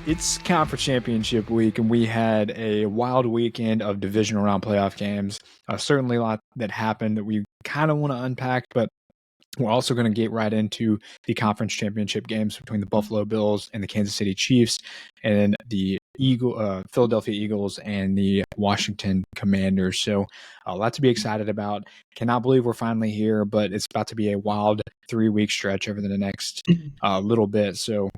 It's conference championship week, and we had a wild weekend of divisional round playoff games. Certainly a lot that happened that we kind of want to unpack, but we're also going to get right into the conference championship games between the Buffalo Bills and the Kansas City Chiefs, and the Philadelphia Eagles and the Washington Commanders. So a lot to be excited about. Cannot believe we're finally here, but it's about to be a wild 3-week stretch over the next little bit. So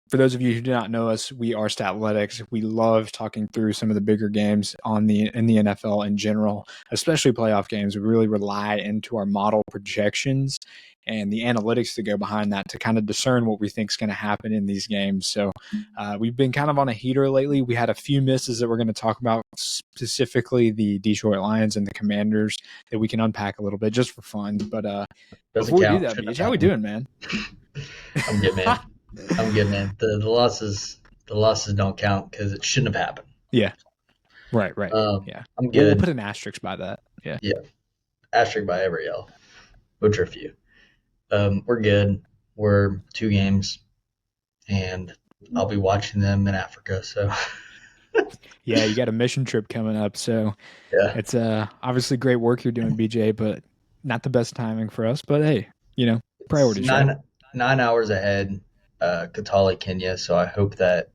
for those of you who do not know us, we are Statletics. We love talking through some of the bigger games in the NFL in general, especially playoff games. We really rely into our model projections and the analytics that go behind that to kind of discern what we think is going to happen in these games. So we've been kind of on a heater lately. We had a few misses that we're going to talk about, specifically the Detroit Lions and the Commanders, that we can unpack a little bit just for fun. But before we do that, Beach, how we doing, man? I'm good, man. I'm good, man. The losses don't count because it shouldn't have happened. Yeah. Right. Yeah. I'm good. We'll put an asterisk by that. Yeah. Asterisk by every L, which are few. We're good. We're 2 games, and I'll be watching them in Africa. So. Yeah, you got a mission trip coming up, so yeah, it's obviously great work you're doing, BJ, but not the best timing for us. But hey, priorities, right? 9 hours ahead, Kitale, Kenya. So I hope that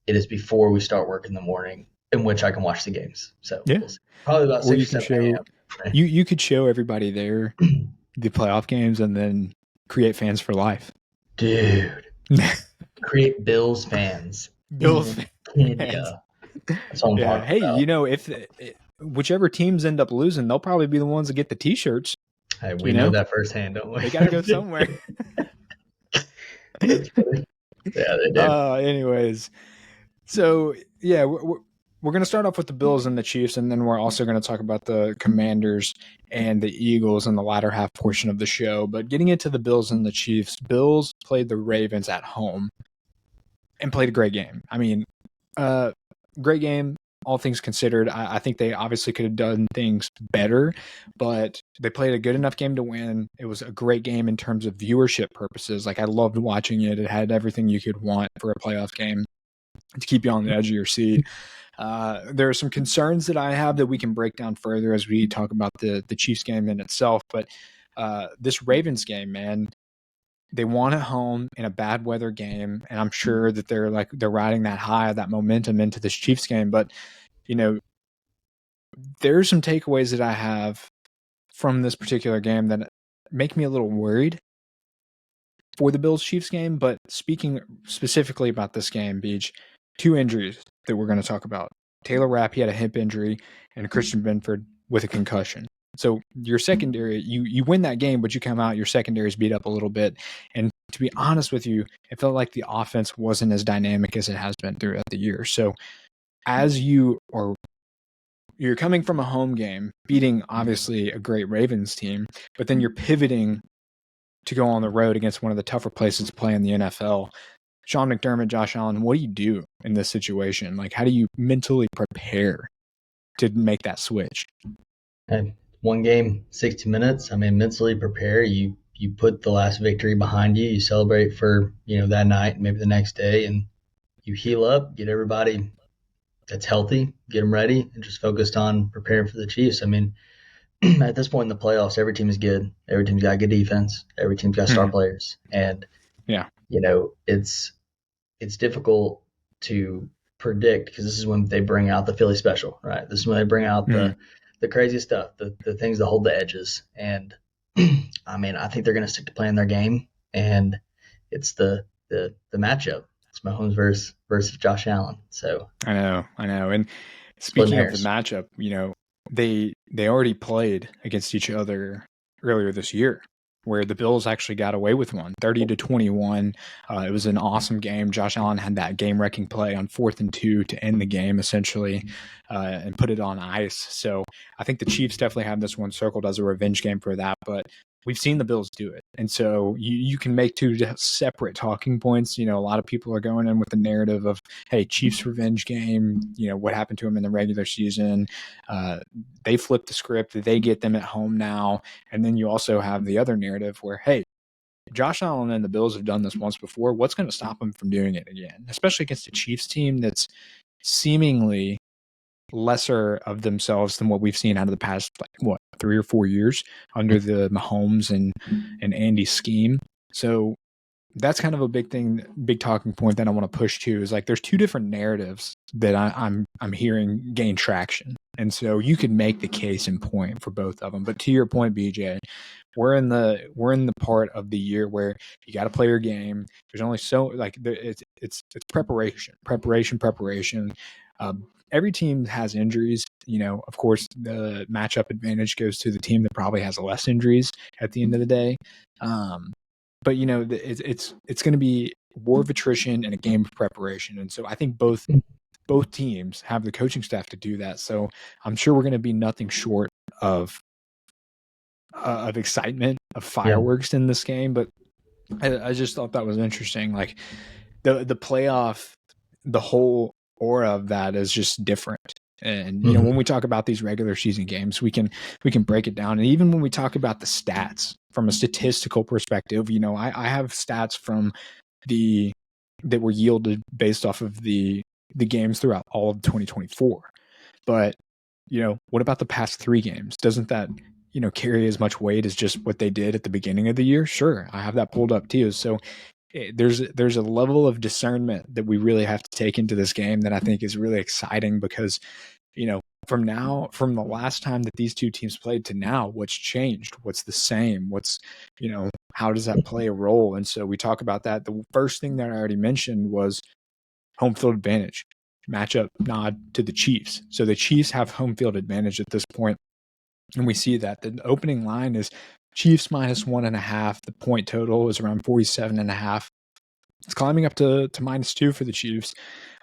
it is before we start work in the morning, in which I can watch the games. So Yeah, we'll see. Probably about 6 or 7 a.m. You could show everybody there the playoff games and then create fans for life, dude. Create Bills fans. Bills Kenya. That's what I'm talking about. If whichever teams end up losing, they'll probably be the ones that get the T-shirts. Hey, we know that firsthand, don't we? They got to go somewhere. That's funny. Yeah, they do. Anyways, so yeah, we're going to start off with the Bills and the Chiefs, and then we're also going to talk about the Commanders and the Eagles in the latter half portion of the show. But getting into the Bills and the Chiefs, Bills played the Ravens at home and played a great game. I mean, great game, all things considered. I think they obviously could have done things better, but they played a good enough game to win. It was a great game in terms of viewership purposes. Like, I loved watching it. It had everything you could want for a playoff game to keep you on the edge of your seat. There are some concerns that I have that we can break down further as we talk about the Chiefs game in itself. But this Ravens game, man, they won at home in a bad weather game, and I'm sure that they're riding that high, that momentum into this Chiefs game. But there's some takeaways that I have from this particular game that make me a little worried for the Bills Chiefs game. But speaking specifically about this game, Beach, 2 injuries that we're going to talk about. Taylor Rapp, he had a hip injury, and Christian Benford with a concussion. So your secondary, you win that game, but you come out, your secondary is beat up a little bit. And to be honest with you, it felt like the offense wasn't as dynamic as it has been throughout the year. So as you're coming from a home game, beating obviously a great Ravens team, but then you're pivoting to go on the road against one of the tougher places to play in the NFL. Sean McDermott, Josh Allen, what do you do in this situation? Like, how do you mentally prepare to make that switch? And 1 game, 60 minutes. I mean, mentally prepare. You put the last victory behind you. You celebrate for, that night, maybe the next day, and you heal up, get everybody that's healthy, get them ready, and just focused on preparing for the Chiefs. I mean, at this point in the playoffs, every team is good. Every team's got good defense. Every team's got star players. And, it's difficult to predict because this is when they bring out the Philly special, right? This is when they bring out the craziest stuff, the things that hold the edges. And, I mean, I think they're going to stick to playing their game, and it's the matchup. It's Mahomes versus Josh Allen. So I know. And speaking of the matchup, they already played against each other earlier this year, where the Bills actually got away with one, 30-21. It was an awesome game. Josh Allen had that game-wrecking play on 4th and 2 to end the game, essentially, and put it on ice. So I think the Chiefs definitely have this one circled as a revenge game for that, but we've seen the Bills do it. And so you can make 2 separate talking points. A lot of people are going in with the narrative of, hey, Chiefs revenge game, what happened to them in the regular season. They flip the script. They get them at home now. And then you also have the other narrative where, hey, Josh Allen and the Bills have done this once before. What's going to stop them from doing it again, especially against a Chiefs team that's seemingly lesser of themselves than what we've seen out of the past, 3 or 4 years under the Mahomes and Andy scheme. So that's kind of a big talking point that I want to push to is like there's two different narratives that I'm hearing gain traction. And so you can make the case and point for both of them. But to your point, BJ, we're in the part of the year where you got to play your game. There's only so like it's preparation. Every team has injuries. Of course, the matchup advantage goes to the team that probably has less injuries at the end of the day. But it's going to be war of attrition and a game of preparation, and so I think both teams have the coaching staff to do that. So I'm sure we're going to be nothing short of excitement, of fireworks in this game. But I just thought that was interesting. Like the playoff, the whole aura of that is just different. And when we talk about these regular season games, we can break it down. And even when we talk about the stats from a statistical perspective, I have stats from that were yielded based off of the games throughout all of 2024. But what about the past 3 games? Doesn't that carry as much weight as just what they did at the beginning of the year? Sure, I have that pulled up too. So there's a level of discernment that we really have to take into this game that I think is really exciting because, from the last time that these two teams played to now, what's changed? What's the same? How does that play a role? And so we talk about that. The first thing that I already mentioned was home field advantage, matchup nod to the Chiefs. So the Chiefs have home field advantage at this point, and we see that the opening line is Chiefs -1.5. The point total is around 47.5. It's climbing up to -2 for the Chiefs.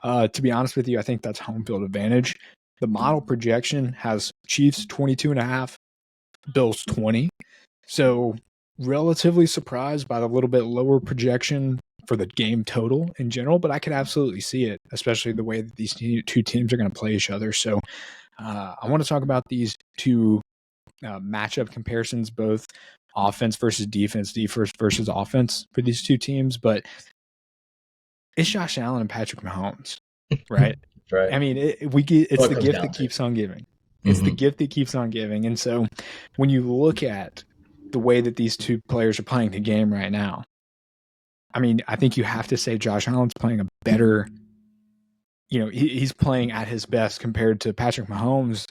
To be honest with you, I think that's home field advantage. The model projection has Chiefs 22.5, Bills 20. So relatively surprised by the little bit lower projection for the game total in general, but I could absolutely see it, especially the way that these two teams are going to play each other. So I want to talk about these two matchup comparisons, both offense versus defense versus offense for these two teams. But it's Josh Allen and Patrick Mahomes, right? Right. I mean, it's the gift that keeps on giving. It's the gift that keeps on giving. And so when you look at the way that these two players are playing the game right now, I mean, I think you have to say Josh Allen's playing a better, he's playing at his best compared to Patrick Mahomes.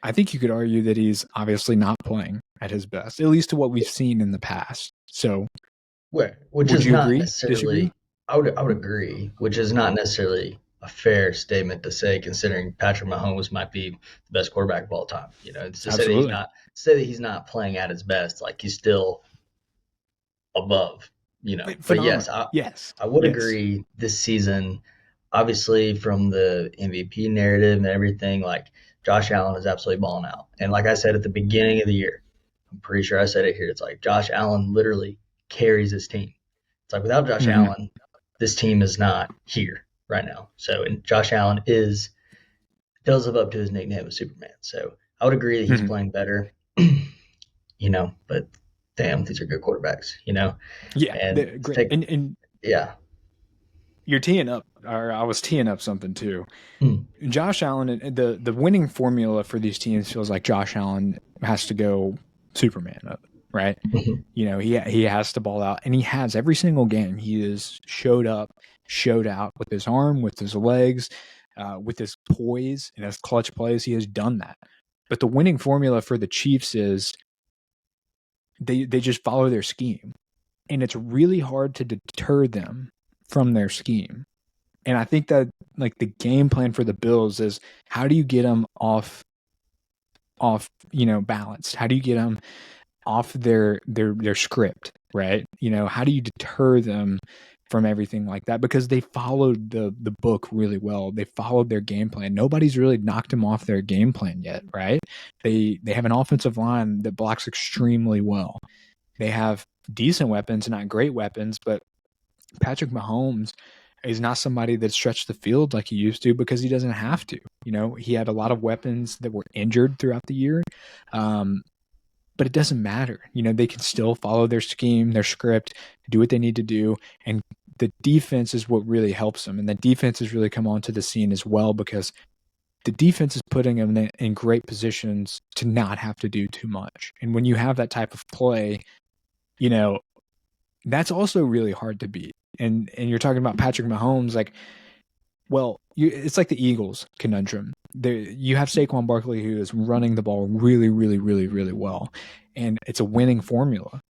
I think you could argue that he's obviously not playing at his best, at least to what we've seen in the past. So, which is not necessarily, disagree? I would agree, which is not necessarily a fair statement to say, considering Patrick Mahomes might be the best quarterback of all time. It's to say that he's not playing at his best, like he's still above. But yes, I would agree. This season, obviously, from the MVP narrative and everything, like Josh Allen is absolutely balling out. And like I said at the beginning of the year, I'm pretty sure I said it here. It's like Josh Allen literally carries his team. It's like without Josh Allen, this team is not here right now. So, and Josh Allen does live up to his nickname of Superman. So I would agree that he's playing better, but damn, these are good quarterbacks, Yeah. And great. And yeah. You're teeing up, or I was teeing up something too. Josh Allen, the winning formula for these teams feels like Josh Allen has to go Superman up, right? He has to ball out, and he has every single game. He has showed out with his arm, with his legs, with his poise and his clutch plays. He has done that. But the winning formula for the Chiefs is they just follow their scheme, and it's really hard to deter them from their scheme. And I think that like the game plan for the Bills is how do you get them off balanced? How do you get them off their script, right? How do you deter them from everything like that? Because they followed the book really well. They followed their game plan. Nobody's really knocked them off their game plan yet, right? They have an offensive line that blocks extremely well. They have decent weapons, not great weapons, but Patrick Mahomes is not somebody that stretched the field like he used to because he doesn't have to. He had a lot of weapons that were injured throughout the year. but it doesn't matter. They can still follow their scheme, their script, do what they need to do. And the defense is what really helps them. And the defense has really come onto the scene as well, because the defense is putting them in great positions to not have to do too much. And when you have that type of play, that's also really hard to beat. And you're talking about Patrick Mahomes, like, well, it's like the Eagles conundrum. You have Saquon Barkley, who is running the ball really, really, really, really well, and it's a winning formula.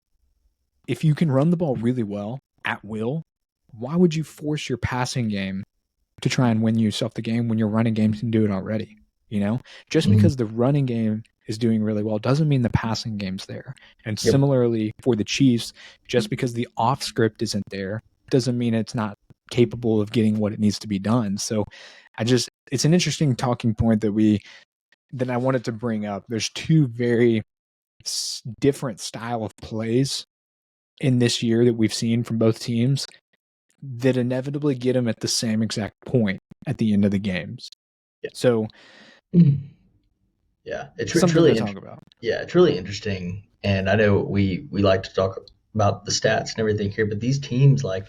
If you can run the ball really well at will, why would you force your passing game to try and win yourself the game when your running game can do it already? Just Mhm. because the running game is doing really well doesn't mean the passing game's there. And Yep. similarly for the Chiefs, just because the off script isn't there doesn't mean it's not capable of getting what it needs to be done. So it's an interesting talking point that I wanted to bring up. There's two very different style of plays in this year that we've seen from both teams that inevitably get them at the same exact point at the end of the games. Yeah. So Yeah, it's something really to talk about. yeah, it's really interesting. And I know we like to talk about the stats and everything here, but these teams, like,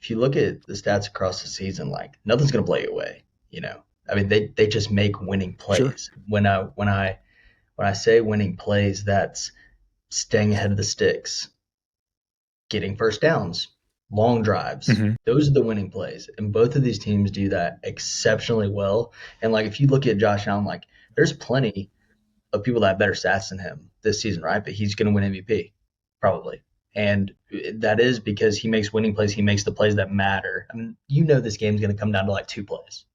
if you look at the stats across the season, like, nothing's going to blow you away. You know, I mean, they just make winning Sure. plays. When I say winning plays, that's staying ahead of the sticks, getting first downs, long drives. Mm-hmm. Those are the winning plays, and both of these teams do that exceptionally well. And like, if you look at Josh Allen, like, there's plenty of people that have better stats than him this season, right? But he's going to win MVP probably. And that is because he makes winning plays. He makes the plays that matter. I mean, this game's going to come down to like two plays.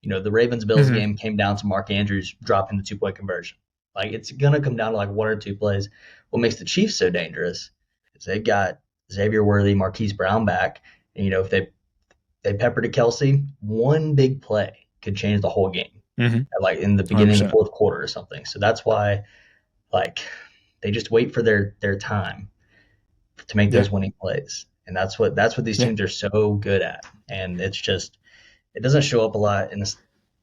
The Ravens Bills Mm-hmm. game came down to Mark Andrews dropping the 2 point conversion. Like, it's going to come down to like one or two plays. What makes the Chiefs so dangerous is they've got Xavier Worthy, Marquise Brown back. And, if they pepper to Kelsey, one big play could change the whole game, Mm-hmm. like in the beginning of the 100%. fourth quarter or something. So that's why, like, they just wait for their time to make Yeah. those winning plays. And that's what these Yeah. teams are so good at. And it's just, it doesn't show up a lot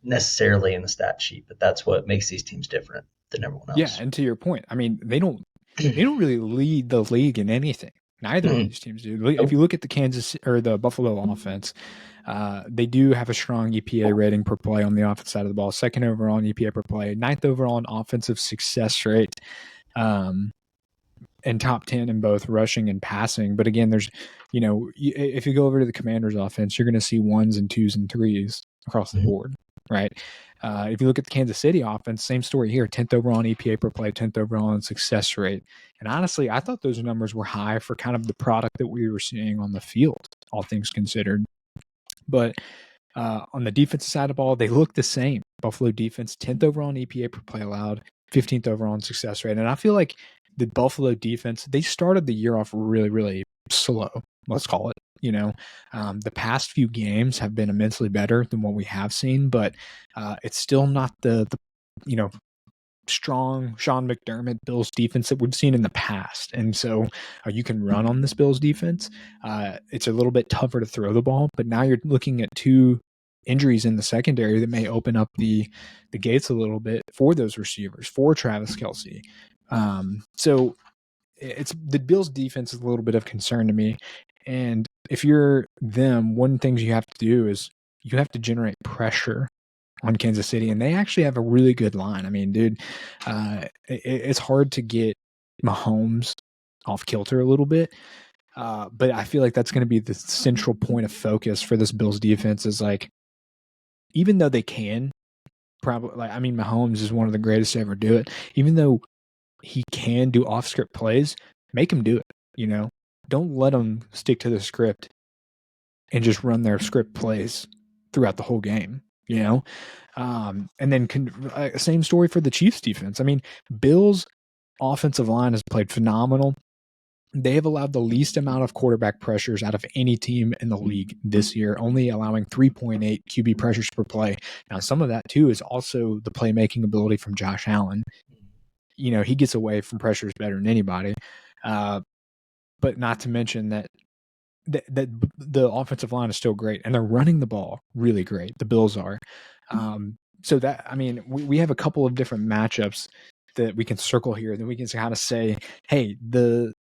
necessarily in the stat sheet, but that's what makes these teams different than everyone Yeah. else. And to your point, I mean, they don't really lead the league in anything. Neither of these teams do. If you Nope. look at the Kansas or the Buffalo offense, they do have a strong EPA rating per play on the offense side of the ball. Second overall in EPA per play, ninth overall in offensive success rate, and top 10 in both rushing and passing. But again, there's, if you go over to the Commanders offense, you're going to see ones and twos and threes across the Mhm. board, right? If you look at the Kansas City offense, same story here: 10th overall in EPA per play, 10th overall in success rate. And honestly, I thought those numbers were high for kind of the product that we were seeing on the field, all things considered. But on the defensive side of the ball, they look the same. Buffalo defense, 10th overall in EPA per play allowed, 15th overall in success rate. And I feel like the Buffalo defense, they started the year off really, really slow, let's call it. The past few games have been immensely better than what we have seen, but it's still not the strong Sean McDermott Bills defense that we've seen in the past. And so you can run on this Bills defense. It's a little bit tougher to throw the ball, but now you're looking at two injuries in the secondary that may open up the gates a little bit for those receivers, for Travis Kelce. So it's the Bills defense is a little bit of concern to me. And if you're them, one of the things you have to do is you have to generate pressure on Kansas City, and they actually have a really good line. I mean, dude, it's hard to get Mahomes off kilter a little bit, but I feel like that's going to be the central point of focus for this Bills defense. Is like, even though they can probably, like, I mean, Mahomes is one of the greatest to ever do it. Even though he can do off script plays, make him do it. Don't let him stick to the script and just run their script plays throughout the whole game. And then same story for the Chiefs defense. I mean, Bills offensive line has played phenomenal. They have allowed the least amount of quarterback pressures out of any team in the league this year, only allowing 3.8 QB pressures per play. Now, some of that too is also the playmaking ability from Josh Allen. He gets away from pressures better than anybody. But not to mention that the offensive line is still great, and they're running the ball really great. The Bills are. So that, I mean, we have a couple of different matchups that we can circle here, then we can kind of say, hey, the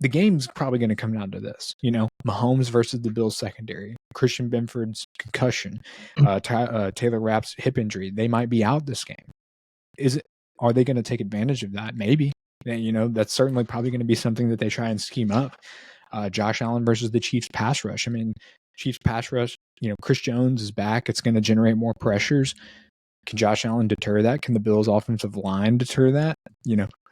game's probably going to come down to this. Mahomes versus the Bills secondary, Christian Benford's concussion, Taylor Rapp's hip injury. They might be out this game. Are they going to take advantage of that? Maybe. That's certainly probably going to be something that they try and scheme up. Josh Allen versus the Chiefs pass rush. I mean, Chiefs pass rush, Chris Jones is back. It's going to generate more pressures. Can Josh Allen deter that? Can the Bills offensive line deter that?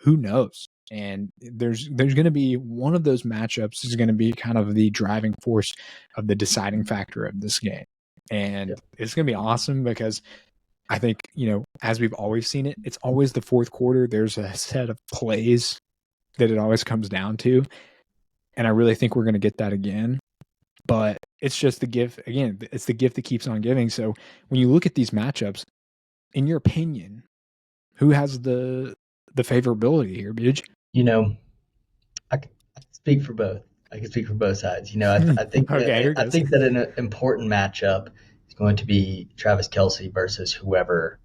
Who knows? And there's going to be one of those matchups is going to be kind of the driving force of the deciding factor of this game. And it's going to be awesome because I think, as we've always seen it, it's always the fourth quarter. There's a set of plays that it always comes down to. And I really think we're going to get that again. But it's just the gift. Again, it's the gift that keeps on giving. So when you look at these matchups, in your opinion, who has the favorability here, Bidge? I can speak for both. I can speak for both sides. I think Okay, I think that an important matchup is going to be Travis Kelce versus whoever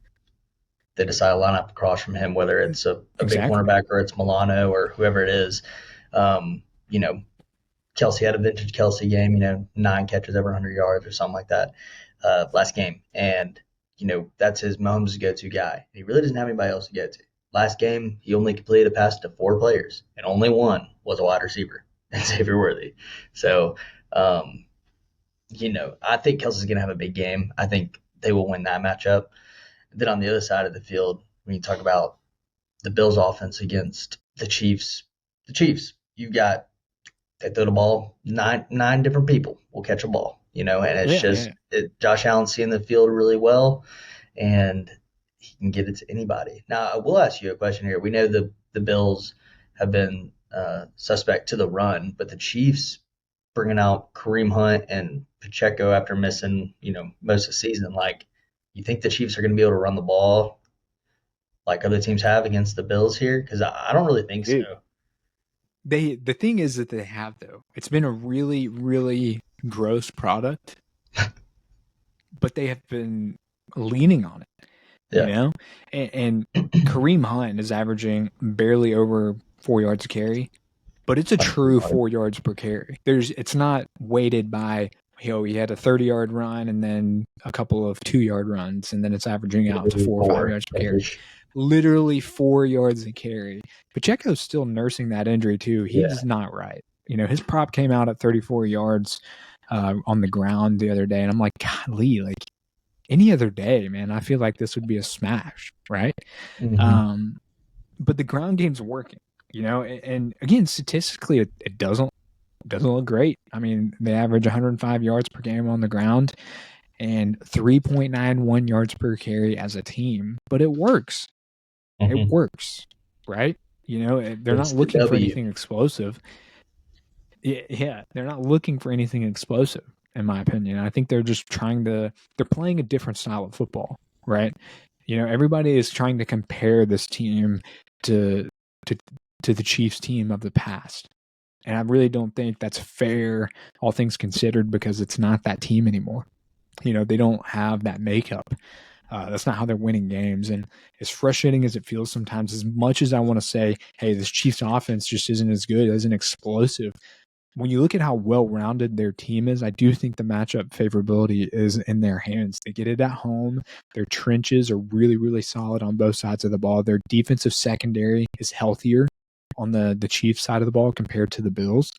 they decide to line up across from him, whether it's a big cornerback or it's Milano or whoever it is. Kelce had a vintage Kelce game, 9 catches over 100 yards or something like that last game. And, that's his Mahomes' go-to guy. He really doesn't have anybody else to go to. Last game, he only completed a pass to 4 players, and only one was a wide receiver, and Xavier Worthy. So, I think Kelsey's going to have a big game. I think they will win that matchup. Then on the other side of the field, when you talk about the Bills' offense against the Chiefs, you've got they throw the ball, nine different people will catch a ball, and it's Josh Allen's seeing the field really well, and he can get it to anybody. Now, I will ask you a question here. We know the Bills have been suspect to the run, but the Chiefs bringing out Kareem Hunt and Pacheco after missing, most of the season, you think the Chiefs are going to be able to run the ball like other teams have against the Bills here? Because I don't really think so. The thing is that they have, though, it's been a really, really gross product, but they have been leaning on it, and Kareem Hunt is averaging barely over 4 yards a carry, but it's a true 4 yards per carry. It's not weighted by, he had a 30-yard run and then a couple of 2-yard runs, and then it's averaging out to 4 or 5 yards per carry. Literally 4 yards a carry. Pacheco's still nursing that injury too. He's not right. His prop came out at 34 yards on the ground the other day, and I'm like, golly, any other day, man, I feel like this would be a smash, right? Mm-hmm. But the ground game's working, and again, statistically, it doesn't look great. I mean, they average 105 yards per game on the ground and 3.91 yards per carry as a team, but it works. Mm-hmm. It works, right? They're not looking for anything explosive. Yeah, they're not looking for anything explosive, in my opinion. I think they're just they're playing a different style of football, right? Everybody is trying to compare this team to the Chiefs team of the past. And I really don't think that's fair, all things considered, because it's not that team anymore. They don't have that makeup. That's not how they're winning games. And as frustrating as it feels sometimes, as much as I want to say, hey, this Chiefs offense just isn't as good, isn't explosive, when you look at how well-rounded their team is, I do think the matchup favorability is in their hands. They get it at home. Their trenches are really, really solid on both sides of the ball. Their defensive secondary is healthier on the Chiefs side of the ball compared to the Bills.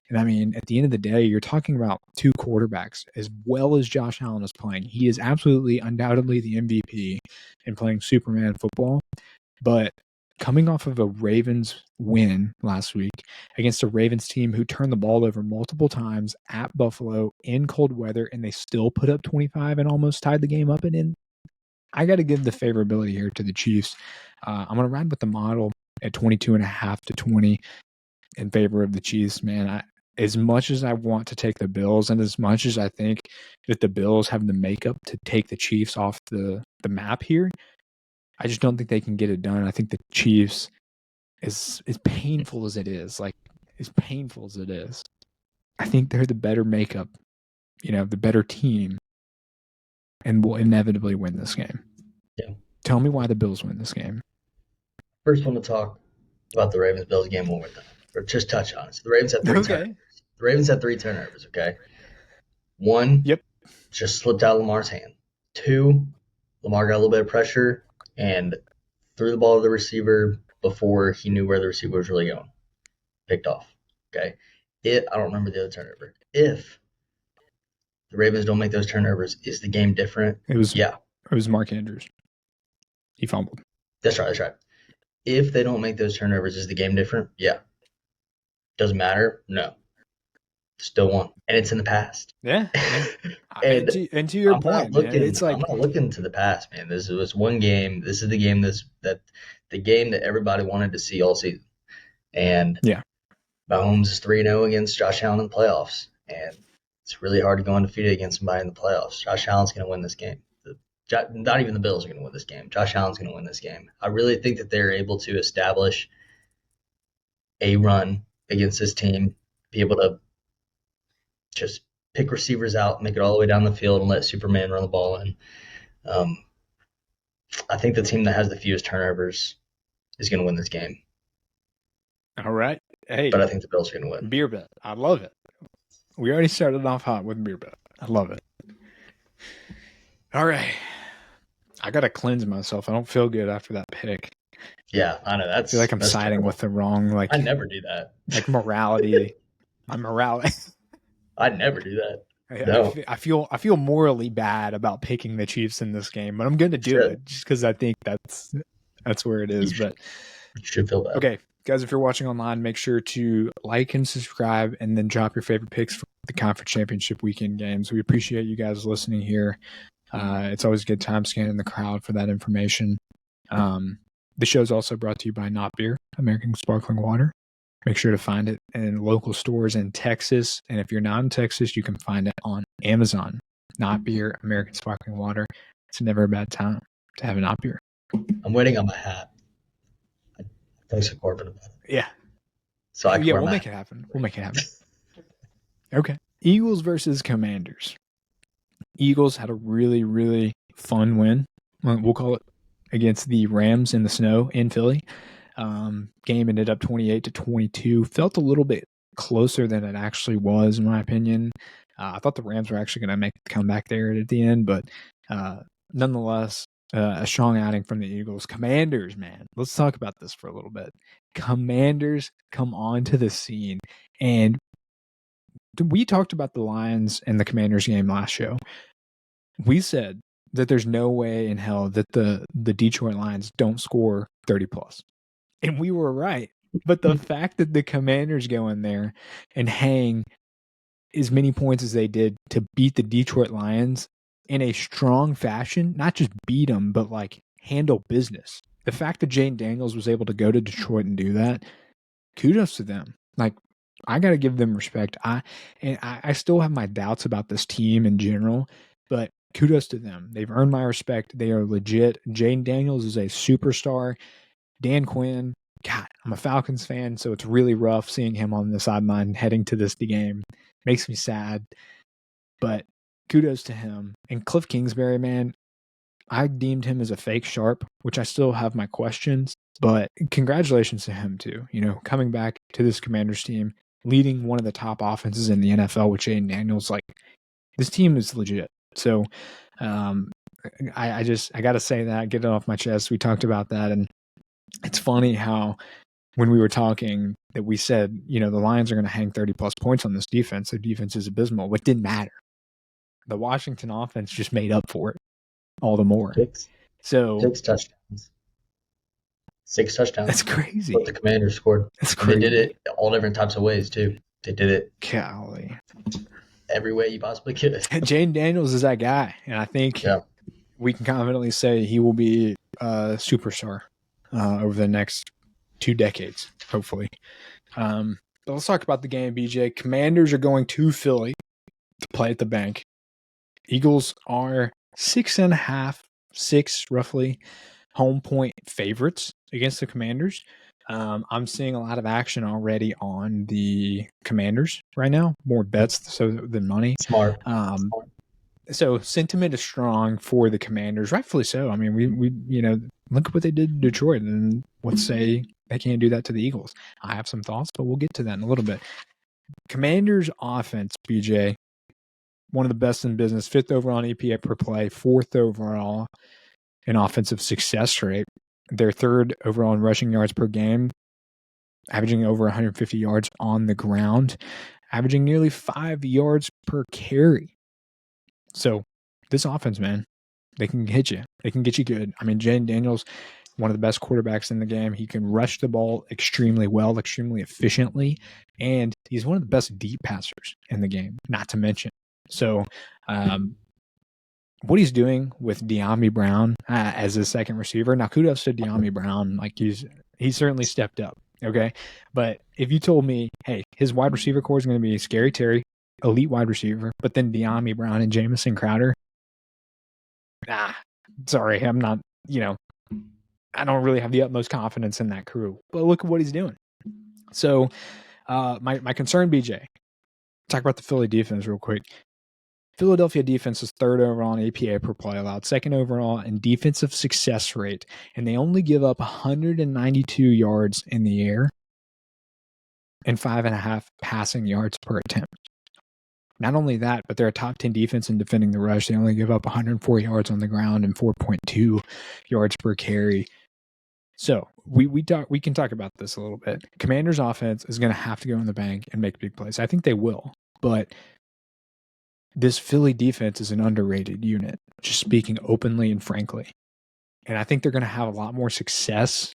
And I mean, at the end of the day, you're talking about 2 quarterbacks. As well as Josh Allen is playing, he is absolutely, undoubtedly the MVP in playing Superman football. But coming off of a Ravens win last week against a Ravens team who turned the ball over multiple times at Buffalo in cold weather, and they still put up 25 and almost tied the game up and in, I got to give the favorability here to the Chiefs. I'm going to ride with the model at 22.5 to 20 in favor of the Chiefs, man. As much as I want to take the Bills, and as much as I think that the Bills have the makeup to take the Chiefs off the map here, I just don't think they can get it done. I think the Chiefs, as painful as it is, I think they're the better makeup, the better team, and will inevitably win this game. Yeah. Tell me why the Bills win this game. First one to talk about the Ravens Bills game one more time, or just touch on it. So the Ravens had three turnovers. Okay. The Ravens had three turnovers. Okay, one Yep. just slipped out of Lamar's hand. Two, Lamar got a little bit of pressure and threw the ball to the receiver before he knew where the receiver was really going. Picked off. Okay. I don't remember the other turnover. If the Ravens don't make those turnovers, is the game different? It was Yeah. It was Mark Andrews. He fumbled. That's right. That's right. If they don't make those turnovers, is the game different? Yeah. Doesn't matter? No. Still won. And it's in the past. Yeah. And and to your point, man, it's like I'm not looking to the past, man. This was one game. This is the game the game that everybody wanted to see all season. And yeah. Mahomes is 3-0 against Josh Allen in the playoffs. And it's really hard to go undefeated against somebody in the playoffs. Josh Allen's going to win this game. Not even the Bills are going to win this game. Josh Allen's going to win this game. I really think that they're able to establish a run against this team, be able to just pick receivers out, make it all the way down the field, and let Superman run the ball in. I think the team that has the fewest turnovers is going to win this game. All right. Hey, but I think the Bills are going to win. Beer bet. I love it. We already started off hot with beer bet. I love it. All right. I got to cleanse myself. I don't feel good after that pick. Yeah, I know. I feel like I'm siding terrible. With the wrong, like I never do that. Like morality. My morality. I never do that. No. I feel morally bad about picking the Chiefs in this game, but I'm going to do it just because I think that's where it is. You should feel bad. Okay, guys, if you're watching online, make sure to like and subscribe, and then drop your favorite picks for the conference championship weekend games. We appreciate you guys listening here. It's always a good time scanning the crowd for that information. The show is also brought to you by Not Beer, American Sparkling Water. Make sure to find it in local stores in Texas. And if you're not in Texas, you can find it on Amazon. Not Beer, American Sparkling Water. It's never a bad time to have a Not Beer. I'm waiting on my hat. Thanks to Corbin about it. Yeah. So we'll make it happen. We'll make it happen. Okay. Eagles versus Commanders. Eagles had a really, really fun win. We'll call it against the Rams in the snow in Philly. Game ended up 28-22. Felt a little bit closer than it actually was, in my opinion. I thought the Rams were actually going to make the comeback there at the end, but nonetheless, a strong outing from the Eagles. Commanders, man. Let's talk about this for a little bit. Commanders come onto the scene, and we talked about the Lions and the Commanders game last show. We said that there's no way in hell that the Detroit Lions don't score 30 plus. And we were right. But the fact that the Commanders go in there and hang as many points as they did to beat the Detroit Lions in a strong fashion, not just beat them, but like handle business. The fact that Jayden Daniels was able to go to Detroit and do that, kudos to them. Like, I got to give them respect. I still have my doubts about this team in general, but kudos to them. They've earned my respect. They are legit. Jayden Daniels is a superstar. Dan Quinn, God, I'm a Falcons fan, so it's really rough seeing him on the sideline heading to this game. Makes me sad, but kudos to him. And Cliff Kingsbury, man, I deemed him as a fake sharp, which I still have my questions, but congratulations to him too. You know, coming back to this Commanders team, leading one of the top offenses in the NFL with Jayden Daniels, like, this team is legit. So I got to say that, get it off my chest. We talked about that, and it's funny how when we were talking that we said, you know, the Lions are going to hang 30 plus points on this defense. Their defense is abysmal, but it didn't matter. The Washington offense just made up for it all the more. Six touchdowns. 6 touchdowns. That's crazy. What the Commanders scored. That's crazy. They did it all different types of ways too. They did it. Golly. Every way you possibly could. Jayden Daniels is that guy, and I think we can confidently say he will be a superstar over the next 2 decades, hopefully. But let's talk about the game, BJ. Commanders are going to Philly to play at the bank. Eagles are 6.5, 6 roughly home point favorites against the Commanders. I'm seeing a lot of action already on the Commanders right now, more bets than money. Smart. So sentiment is strong for the Commanders, rightfully so. I mean, we you know, look at what they did to Detroit, and let's say they can't do that to the Eagles. I have some thoughts, but we'll get to that in a little bit. Commanders offense, BJ, one of the best in business, 5th overall in EPA per play, 4th overall in offensive success rate. They're 3rd overall in rushing yards per game, averaging over 150 yards on the ground, averaging nearly 5 yards per carry. So this offense, man, they can hit you. They can get you good. I mean, Jayden Daniels, one of the best quarterbacks in the game. He can rush the ball extremely well, extremely efficiently, and he's one of the best deep passers in the game, not to mention. So what he's doing with De'Ami Brown as his second receiver, now kudos to De'Ami Brown. Like he's certainly stepped up, okay? But if you told me, hey, his wide receiver core is going to be Scary Terry, elite wide receiver, but then De'Ami Brown and Jamison Crowder, sorry, I'm not, I don't really have the utmost confidence in that crew. But look at what he's doing. So my concern, BJ, talk about the Philly defense real quick. Philadelphia defense is 3rd overall in APA per play allowed, 2nd overall in defensive success rate, and they only give up 192 yards in the air and 5.5 passing yards per attempt. Not only that, but they're a top 10 defense in defending the rush. They only give up 104 yards on the ground and 4.2 yards per carry. So we can talk about this a little bit. Commanders offense is going to have to go in the bank and make big plays. I think they will, but this Philly defense is an underrated unit, just speaking openly and frankly. And I think they're going to have a lot more success.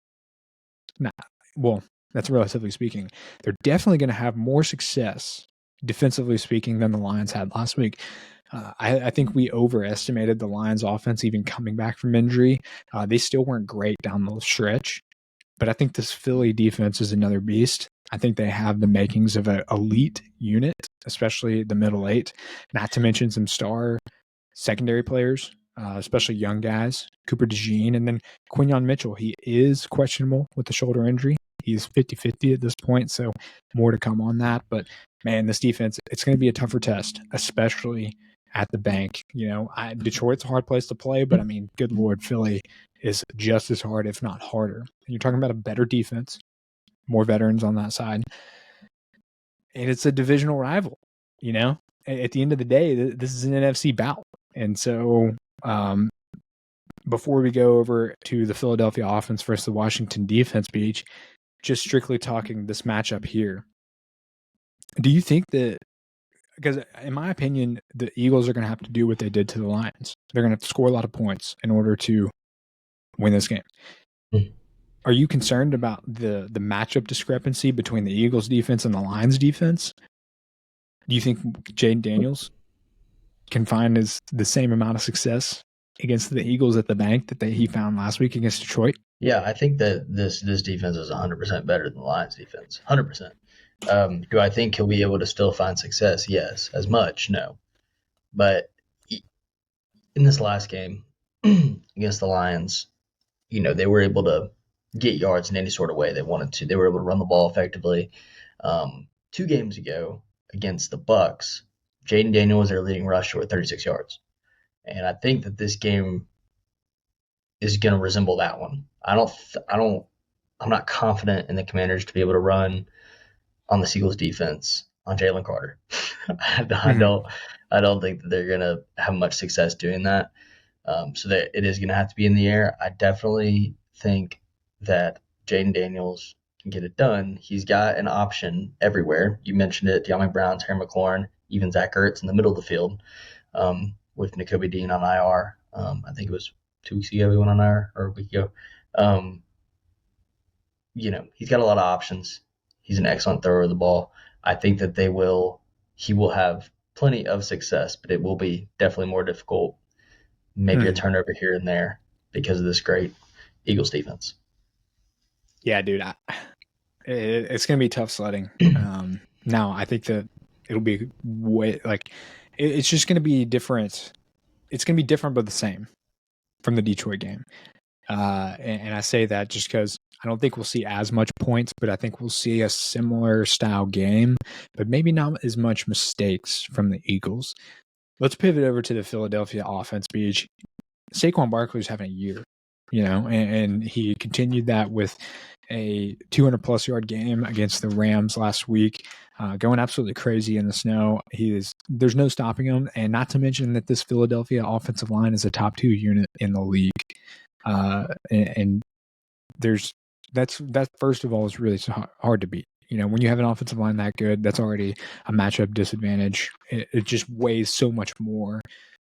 Well, that's relatively speaking. They're definitely going to have more success, defensively speaking, than the Lions had last week. I think we overestimated the Lions' offense even coming back from injury. They still weren't great down the stretch. But I think this Philly defense is another beast. I think they have the makings of an elite unit, especially the middle 8, not to mention some star secondary players, especially young guys, Cooper DeJean, and then Quinyon Mitchell. He is questionable with the shoulder injury. He's 50-50 at this point, so more to come on that. But, man, this defense, it's going to be a tougher test, especially at the bank. Detroit's a hard place to play, but, I mean, good Lord, Philly is just as hard, if not harder. And you're talking about a better defense, more veterans on that side. And it's a divisional rival, At the end of the day, this is an NFC bout. And so before we go over to the Philadelphia offense versus the Washington defense, Beach, just strictly talking this matchup here, do you think that, because in my opinion, the Eagles are going to have to do what they did to the Lions. They're going to have to score a lot of points in order to win this game. Are you concerned about the matchup discrepancy between the Eagles defense and the Lions defense? Do you think Jayden Daniels can find the same amount of success against the Eagles at the bank that he found last week against Detroit? Yeah, I think that this defense is 100% better than the Lions defense. 100%. Do I think he'll be able to still find success? Yes. As much? No. But in this last game against the Lions, they were able to get yards in any sort of way they wanted to. They were able to run the ball effectively. 2 games ago against the Bucks, Jayden Daniels was their leading rusher with 36 yards. And I think that this game is going to resemble that one. I'm not confident in the Commanders to be able to run on the Eagles defense on Jalen Carter. I don't think that they're going to have much success doing that. So that it is going to have to be in the air. I definitely think that Jayden Daniels can get it done. He's got an option everywhere. You mentioned it, De'Ami Brown, Terry McLaurin, even Zach Ertz in the middle of the field, with Nakobe Dean on IR. I think it was 2 weeks ago he went on IR, or a week ago. He's got a lot of options. He's an excellent thrower of the ball. I think that he will have plenty of success, but it will be definitely more difficult. Maybe a turnover here and there because of this great Eagles defense. Yeah, dude. It's going to be tough sledding. Now, I think that it'll be it's just going to be different. It's going to be different but the same from the Detroit game. And I say that just because I don't think we'll see as much points, but I think we'll see a similar style game, but maybe not as much mistakes from the Eagles. Let's pivot over to the Philadelphia offense, Beach. Saquon Barkley is having a year. and he continued that with a 200-plus yard game against the Rams last week, going absolutely crazy in the snow. There's no stopping him, and not to mention that this Philadelphia offensive line is a top 2 unit in the league. And that first of all is really hard to beat. When you have an offensive line that good, that's already a matchup disadvantage. It just weighs so much more,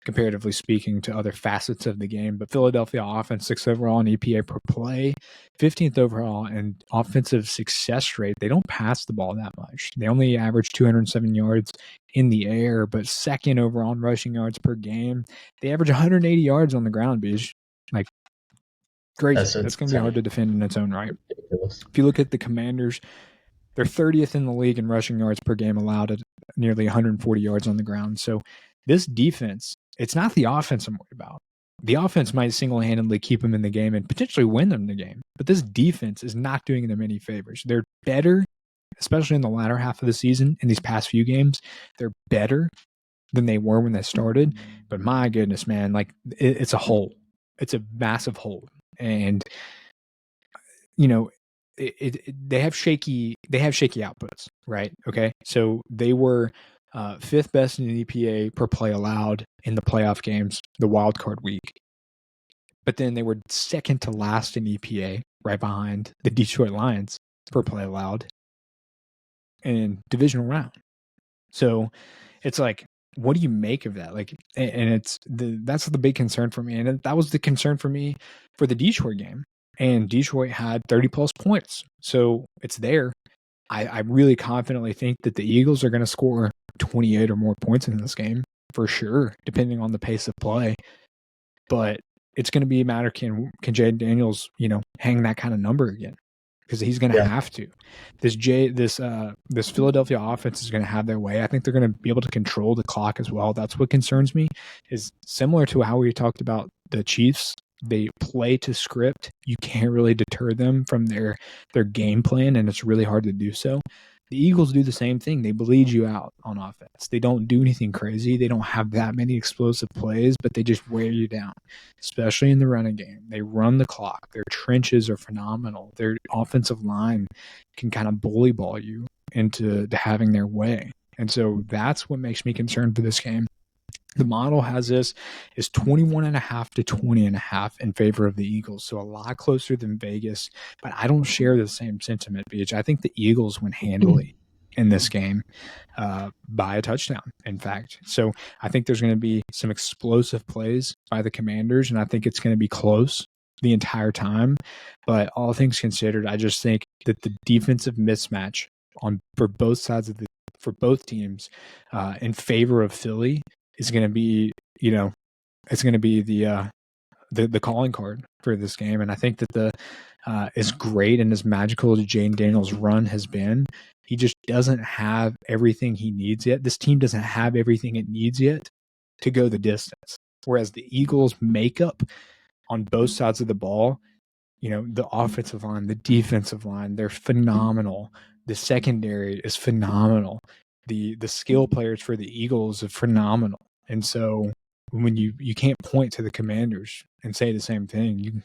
comparatively speaking, to other facets of the game. But Philadelphia offense, 6th overall in EPA per play, 15th overall in offensive success rate. They don't pass the ball that much. They only average 207 yards in the air, but 2nd overall in rushing yards per game. They average 180 yards on the ground, Beach. Like, crazy. That's going to be hard to defend in its own right. Ridiculous. If you look at the Commanders, they're 30th in the league in rushing yards per game allowed at nearly 140 yards on the ground. So this defense, it's not the offense I'm worried about. The offense might single-handedly keep them in the game and potentially win them the game. But this defense is not doing them any favors. They're better, especially in the latter half of the season, in these past few games. They're better than they were when they started. But my goodness, man, like it's a hole. It's a massive hole. And, they have shaky outputs, right? Okay. So they were 5th best in EPA per play allowed in the playoff games, the wild card week. But then they were 2nd to last in EPA, right behind the Detroit Lions per play allowed in divisional round. So it's like, what do you make of that? Like, and that's the big concern for me. And that was the concern for me for the Detroit game. And Detroit had 30-plus points. So it's there. I really confidently think that the Eagles are going to score 28 or more points in this game, for sure, depending on the pace of play. But it's going to be a matter, can Jayden Daniels, hang that kind of number again? Because he's going to have to. This Philadelphia offense is going to have their way. I think they're going to be able to control the clock as well. That's what concerns me, is similar to how we talked about the Chiefs. They play to script. You can't really deter them from their game plan, and it's really hard to do so. The Eagles do the same thing. They bleed you out on offense. They don't do anything crazy. They don't have that many explosive plays, but they just wear you down, especially in the running game. They run the clock. Their trenches are phenomenal. Their offensive line can kind of bully ball you into having their way. And so that's what makes me concerned for this game. The model has this is 21.5 to 20.5 in favor of the Eagles. So a lot closer than Vegas, but I don't share the same sentiment, BH. I think the Eagles win handily in this game by a touchdown, in fact. So I think there's going to be some explosive plays by the Commanders, and I think it's going to be close the entire time. But all things considered, I just think that the defensive mismatch for both sides for both teams in favor of Philly is going to be, it's going to be the calling card for this game. And I think that as great and as magical as Jayden Daniels' run has been, he just doesn't have everything he needs yet. This team doesn't have everything it needs yet to go the distance. Whereas the Eagles' makeup on both sides of the ball, the offensive line, the defensive line, they're phenomenal. The secondary is phenomenal. The skill players for the Eagles are phenomenal. And so when you can't point to the Commanders and say the same thing,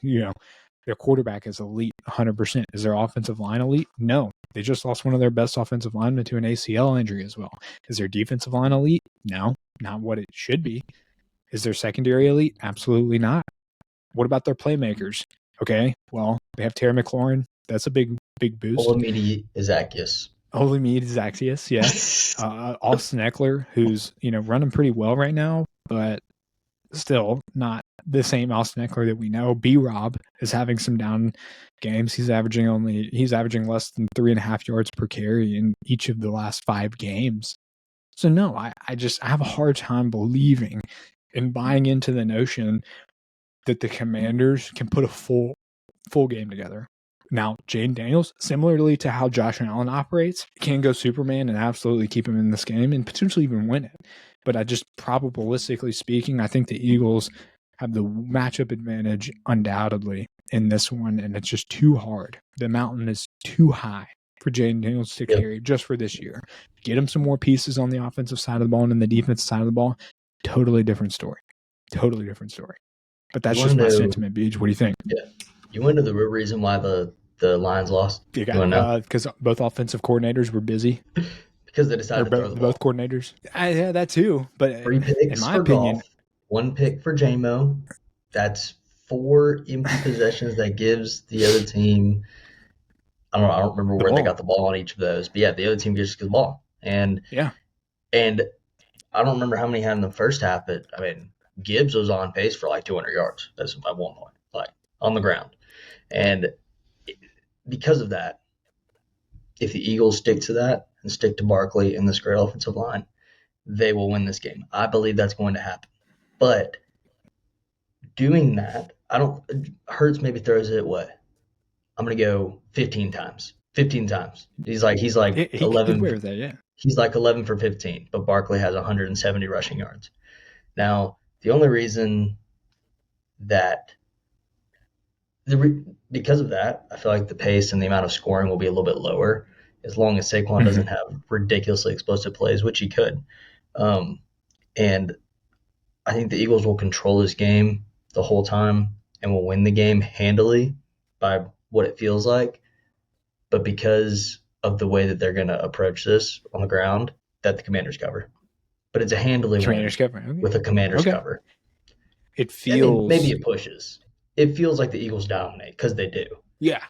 their quarterback is elite 100%. Is their offensive line elite? No. They just lost one of their best offensive linemen to an ACL injury as well. Is their defensive line elite? No, not what it should be. Is their secondary elite? Absolutely not. What about their playmakers? Okay, well, they have Terry McLaurin. That's a big boost. Olamide Zacchaeus. Yeah. Austin Eckler, who's running pretty well right now, but still not the same Austin Eckler that we know. B-Rob is having some down games. He's averaging less than 3.5 yards per carry in each of the last 5 games. So no, I have a hard time believing and buying into the notion that the Commanders can put a full game together. Now, Jayden Daniels, similarly to how Josh Allen operates, can go Superman and absolutely keep him in this game and potentially even win it. But I just, probabilistically speaking, I think the Eagles have the matchup advantage undoubtedly in this one, and it's just too hard. The mountain is too high for Jayden Daniels to carry just for this year. Get him some more pieces on the offensive side of the ball and the defensive side of the ball. Totally different story. But that's You want just to my know? sentiment, Beach. What do you think? Yeah. You want to know the real reason why the Lions lost? You You want to know? because both offensive coordinators were busy, Because they or decided to throw the both ball. coordinators. Yeah, that too. But 3 picks in my for opinion, Golf, 1 pick for JMO. That's 4 empty possessions that gives the other team. I don't remember the where they ball. got the ball on each of those, but yeah, the other team just gets the ball. Yeah, And I don't remember how many he had in the first half, but I mean, Gibbs was on pace for like 200 yards. That's at one point, like on the ground. And because of that, if the Eagles stick to that and stick to Barkley and this great offensive line, they will win this game. I believe that's going to happen. But doing that, I don't. Hurts maybe throws it what? I'm gonna go 15 times. 15 times. He's like he could get 11. away with that. Yeah. He's like 11 for 15, but Barkley has 170 rushing yards. Now, the only reason that because of that, I feel like the pace and the amount of scoring will be a little bit lower as long as Saquon Mm-hmm. doesn't have ridiculously explosive plays, which he could. Um, and I think the Eagles will control this game the whole time and will win the game handily by what it feels like. But because of the way that they're going to approach this on the ground, that the Commanders cover. But it's a handily Commanders win cover. Okay. with a Commanders Okay. cover. It I mean, maybe feels. it pushes. It feels like the Eagles dominate because they do, Yeah.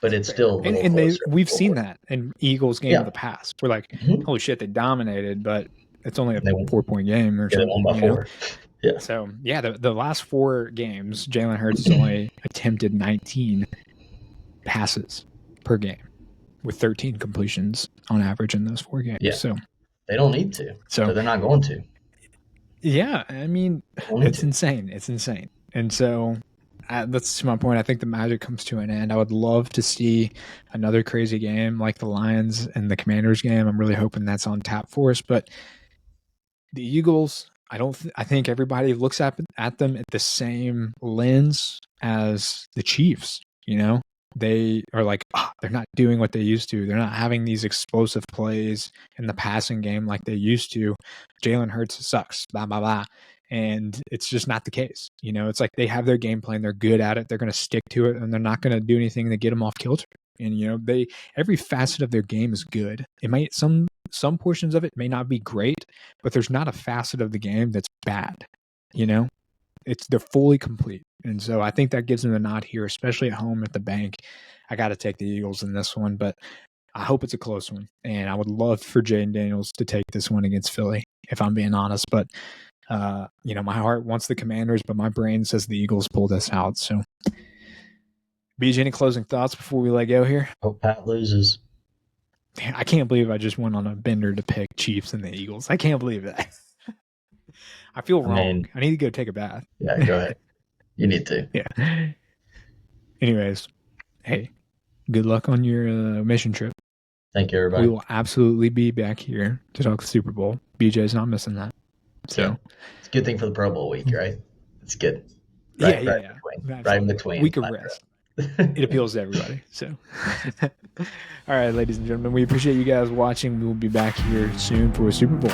but it's Fair. still a little And closer. we've seen that in Eagles game of Yeah. the past. We're like, Mm-hmm. holy shit, they dominated, but it's only a They won. 4-point game or Yeah, they won something, by 4. Yeah. So yeah, the last 4 games, Jalen Hurts has only attempted 19 passes per game, with 13 completions on average in those 4 games. Yeah. So They don't need to. So they're not going to. Yeah, I mean, it's insane. It's insane. And so that's to my point. I think the magic comes to an end. I would love to see another crazy game like the Lions and the Commanders game. I'm really hoping that's on tap for us. But the Eagles, I think everybody looks at them at the same lens as the Chiefs. You know, they are like, they're not doing what they used to. They're not having these explosive plays in the passing game like they used to. Jalen Hurts sucks, blah, blah, blah. And it's just not the case. You know, it's like they have their game plan. They're good at it. They're going to stick to it, and they're not going to do anything to get them off kilter. And, you know, every facet of their game is good. It might, some portions of it may not be great, but there's not a facet of the game that's bad. You know, they're fully complete. And so I think that gives them a nod here, especially at home at the bank. I got to take the Eagles in this one, but I hope it's a close one. And I would love for Jayden Daniels to take this one against Philly, if I'm being honest. But, you know, my heart wants the Commanders, but my brain says the Eagles pull this out. So, BJ, any closing thoughts before we let go here? Hope Pat loses. I can't believe I just went on a bender to pick Chiefs and the Eagles. I can't believe that. I feel wrong. I need to go take a bath. Yeah, go ahead. You need to. Yeah. Anyways, hey, good luck on your mission trip. Thank you, everybody. We will absolutely be back here to talk Super Bowl. BJ's not missing that. So yeah. It's a good thing for the Pro Bowl week, right? It's good. Right, right in between. Week of rest. It appeals to everybody. So, all right, ladies and gentlemen, we appreciate you guys watching. We will be back here soon for a Super Bowl.